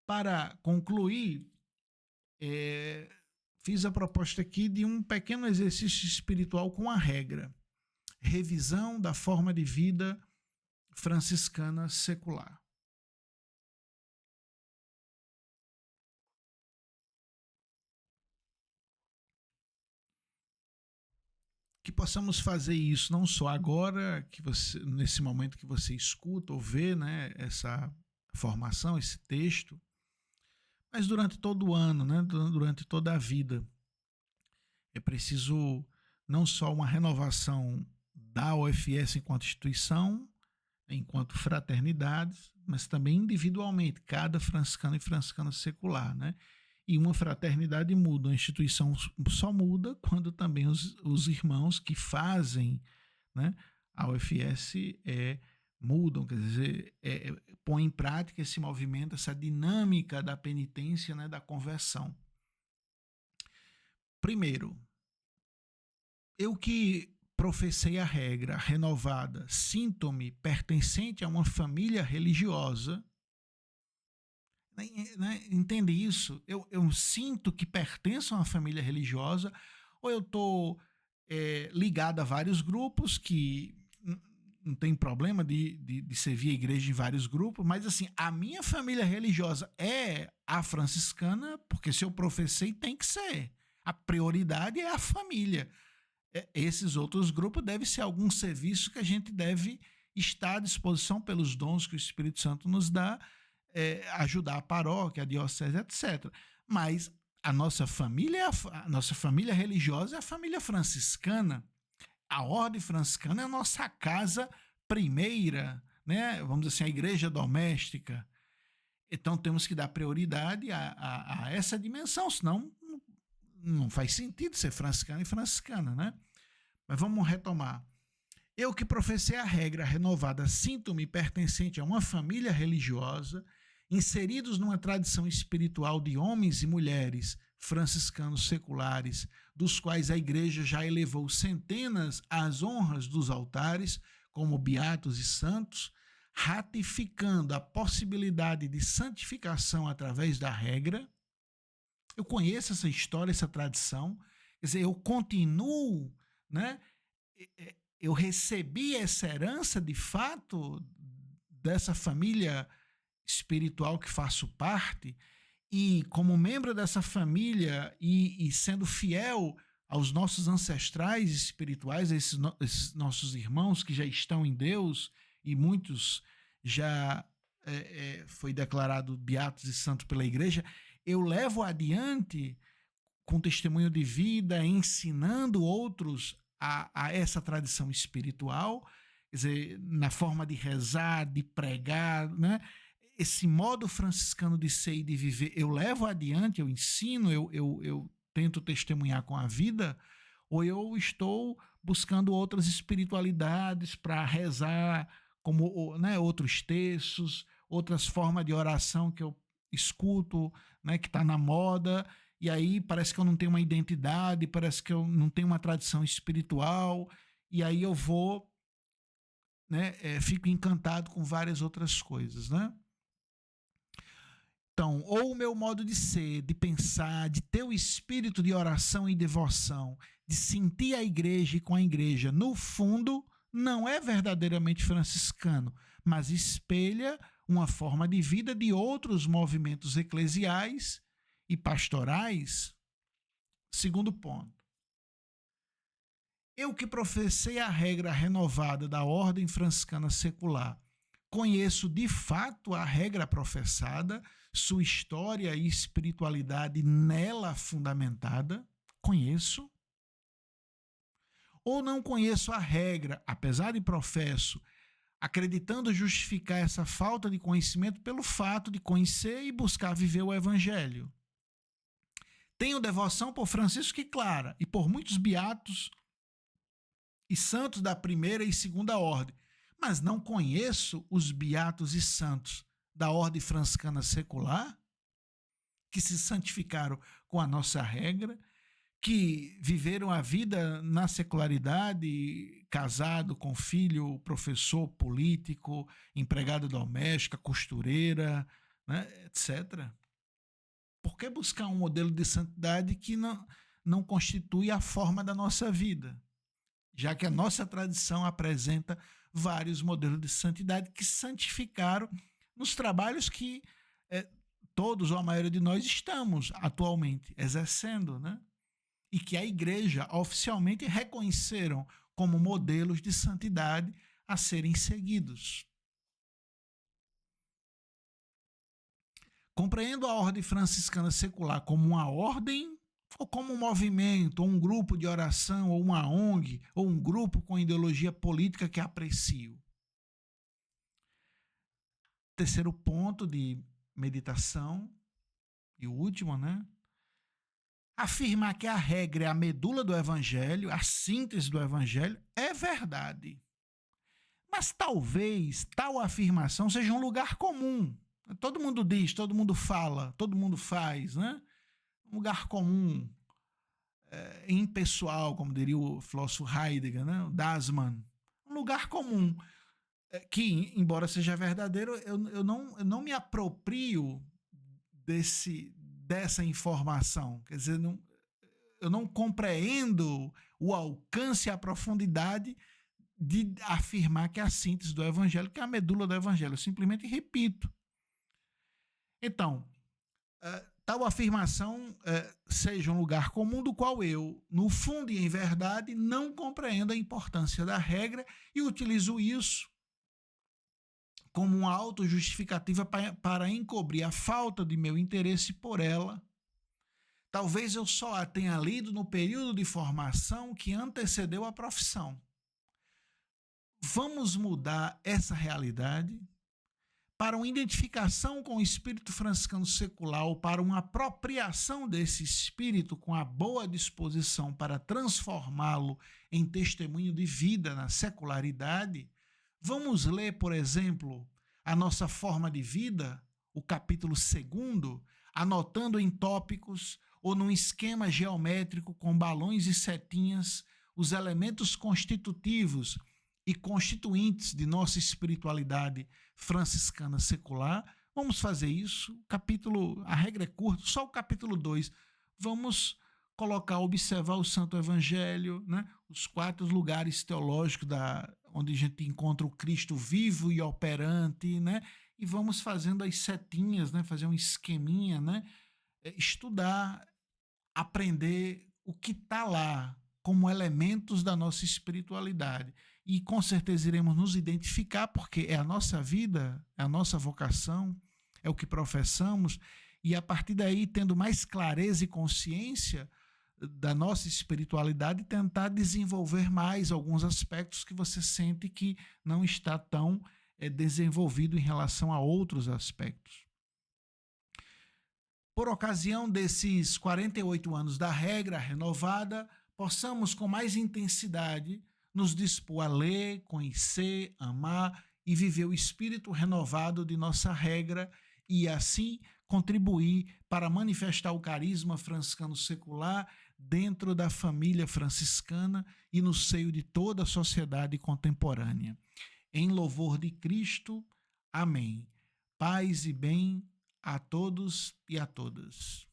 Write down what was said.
Para concluir, fiz a proposta aqui de um pequeno exercício espiritual com a regra: revisão da forma de vida franciscana secular. Que possamos fazer isso não só agora, que você, nesse momento que você escuta ou vê, né, essa formação, esse texto, mas durante todo o ano, né, durante toda a vida. É preciso não só uma renovação da UFS enquanto instituição, enquanto fraternidades, mas também individualmente, cada franciscano e franciscana secular, né? E uma fraternidade muda, a instituição só muda quando também os irmãos que fazem, né, a UFS mudam, quer dizer, põem em prática esse movimento, essa dinâmica da penitência, né, da conversão. Primeiro, eu que professei a regra renovada, sinto-me pertencente a uma família religiosa, né? Entende isso? Eu sinto que pertenço a uma família religiosa, ou eu estou ligado a vários grupos que não tem problema de servir a igreja em vários grupos, mas assim, a minha família religiosa é a franciscana, porque se eu professei tem que ser. A prioridade é a família. Esses outros grupos devem ser algum serviço que a gente deve estar à disposição pelos dons que o Espírito Santo nos dá, ajudar a paróquia, a diocese, etc. Mas a nossa família religiosa é a família franciscana. A ordem franciscana é a nossa casa primeira, né? Vamos dizer assim, a igreja doméstica. Então temos que dar prioridade a essa dimensão, senão não faz sentido ser franciscano e franciscana, né? Mas vamos retomar. Eu que professei a regra renovada, sinto-me pertencente a uma família religiosa, inseridos numa tradição espiritual de homens e mulheres franciscanos seculares, dos quais a igreja já elevou centenas às honras dos altares, como beatos e santos, ratificando a possibilidade de santificação através da regra. Eu conheço essa história, essa tradição, quer dizer, eu continuo, né? Eu recebi essa herança de fato dessa família espiritual que faço parte, e como membro dessa família e sendo fiel aos nossos ancestrais espirituais, esses nossos irmãos que já estão em Deus, e muitos já foi declarado beatos e santos pela igreja, eu levo adiante com testemunho de vida, ensinando outros a essa tradição espiritual, quer dizer, na forma de rezar, de pregar, né? Esse modo franciscano de ser e de viver, eu levo adiante, eu ensino, eu tento testemunhar com a vida, ou eu estou buscando outras espiritualidades para rezar, como, né, outros textos, outras formas de oração que eu escuto, né, que está na moda, e aí parece que eu não tenho uma identidade, parece que eu não tenho uma tradição espiritual, e aí eu vou, né, fico encantado com várias outras coisas, né? Então, ou o meu modo de ser, de pensar, de ter o espírito de oração e devoção, de sentir a igreja e com a igreja, no fundo, não é verdadeiramente franciscano, mas espelha uma forma de vida de outros movimentos eclesiais e pastorais. Segundo ponto. Eu que professei a regra renovada da ordem franciscana secular, conheço de fato a regra professada, sua história e espiritualidade nela fundamentada? Conheço. Ou não conheço a regra, apesar de professo, acreditando justificar essa falta de conhecimento pelo fato de conhecer e buscar viver o evangelho? Tenho devoção por Francisco e Clara e por muitos beatos e santos da primeira e segunda ordem, mas não conheço os beatos e santos da ordem franciscana secular, que se santificaram com a nossa regra, que viveram a vida na secularidade, casado com filho, professor, político, empregada doméstica, costureira, né, etc. Por que buscar um modelo de santidade que não constitui a forma da nossa vida? Já que a nossa tradição apresenta vários modelos de santidade que santificaram nos trabalhos que todos ou a maioria de nós estamos atualmente exercendo, né? E que a igreja oficialmente reconheceram como modelos de santidade a serem seguidos. Compreendo a ordem franciscana secular como uma ordem ou como um movimento, ou um grupo de oração, ou uma ONG, ou um grupo com ideologia política que aprecio. Terceiro ponto de meditação, e o último, né? Afirmar que a regra é a medula do evangelho, a síntese do evangelho, é verdade. Mas talvez tal afirmação seja um lugar comum. Todo mundo diz, todo mundo fala, todo mundo faz, né? Um lugar comum, impessoal, como diria o filósofo Heidegger, né? O Dasman. Um lugar comum, que, embora seja verdadeiro, eu não me aproprio dessa informação. Quer dizer, eu não compreendo o alcance e a profundidade de afirmar que é a síntese do evangelho, que é a medula do evangelho. Eu simplesmente repito. Então, tal afirmação seja um lugar comum do qual eu, no fundo e em verdade, não compreendo a importância da regra e utilizo isso como uma autojustificativa para encobrir a falta de meu interesse por ela. Talvez eu só a tenha lido no período de formação que antecedeu a profissão. Vamos mudar essa realidade para uma identificação com o espírito franciscano secular, ou para uma apropriação desse espírito com a boa disposição para transformá-lo em testemunho de vida na secularidade. Vamos ler, por exemplo, a nossa forma de vida, o capítulo 2, anotando em tópicos ou num esquema geométrico com balões e setinhas os elementos constitutivos e constituintes de nossa espiritualidade franciscana secular. Vamos fazer isso. A regra é curta, só o capítulo 2. Vamos observar o Santo Evangelho, né? Os 4 lugares teológicos onde a gente encontra o Cristo vivo e operante, né? E vamos fazendo as setinhas, né? Fazer um esqueminha, né? Estudar, aprender o que está lá como elementos da nossa espiritualidade. E com certeza iremos nos identificar, porque é a nossa vida, é a nossa vocação, é o que professamos, e a partir daí, tendo mais clareza e consciência da nossa espiritualidade, tentar desenvolver mais alguns aspectos que você sente que não está tão desenvolvido em relação a outros aspectos. Por ocasião desses 48 anos da regra renovada, possamos com mais intensidade nos dispor a ler, conhecer, amar e viver o espírito renovado de nossa regra e assim contribuir para manifestar o carisma franciscano secular dentro da família franciscana e no seio de toda a sociedade contemporânea. Em louvor de Cristo. Amém. Paz e bem a todos e a todas.